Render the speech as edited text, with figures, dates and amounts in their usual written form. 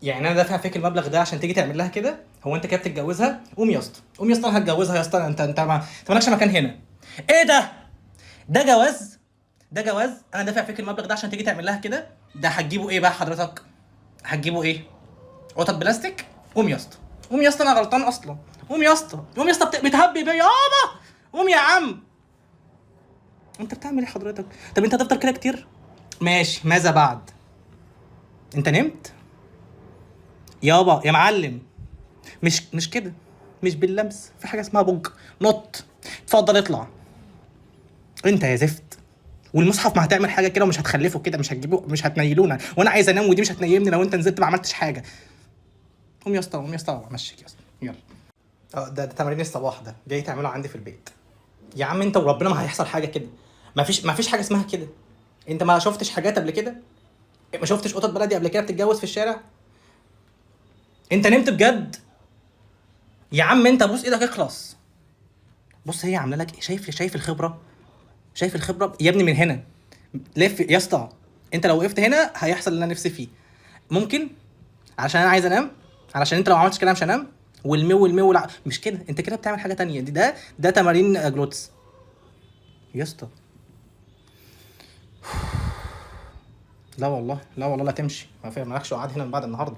يعني انا دافع فيك المبلغ ده عشان تيجي تعمل لها كده؟ هو انت كده بتتجوزها؟ قوم يا اسطى، قوم يا اسطى، انا هتجوزها يا اسطى. انت مالكش مكان هنا. ايه ده؟ ده جواز؟ ده جواز؟ انا دافع فيك المبلغ ده عشان تيجي تعمل لها كده؟ ده هتجيبه ايه بقى حضرتك؟ هتجيبه ايه؟ قطط بلاستيك؟ قوم يا اسطى، قوم يا اسطى، انا غلطان اصلا. قوم يا اسطى، قوم يا اسطى، بتهبي بيا يابا. قوم يا عم. انت بتعمل ايه حضرتك؟ طب انت هتفضل كده كتير؟ ماشي، ماذا بعد؟ انت نمت يابا يا معلم؟ مش كده، مش باللمس، في حاجه اسمها بوج. نط. اتفضل اطلع. انت يا زفت. والمصحف ما هتعمل حاجه كده ومش هتخلفه كده، مش هتجيبه، مش هتنيلونا، وانا عايز انام ودي مش هتنيمني لو انت نزلت ما عملتش حاجه. قوم يا اسطى، قوم يا اسطى، امشيك يا اسطى، يلا. ده تمارين الصباح ده جاي تعمله عندي في البيت؟ يا عم انت وربنا ما هيحصل حاجه كده. ما فيش حاجه اسمها كده. انت ما شفتش حاجات قبل كده؟ ما شفتش قطط بلدي قبل كده بتتجوز في الشارع؟ انت نمت بجد؟ يا عم انت بص ايدك اخلص. بص هي عامله لك ايه، شايف الخبره؟ شايف الخبره يا ابني من هنا. لف يا اسطى. انت لو وقفت هنا هيحصل اللي انا نفسي فيه. ممكن. علشان انا عايز انام. علشان انت لو ما عملتش كده مش هنام. والمو لا مش كده، انت كده بتعمل حاجه تانية. ده تمارين جلوتس. يا اسطى. لا والله لا والله لا تمشي، ما في مالكش قعد هنا من بعد النهارده.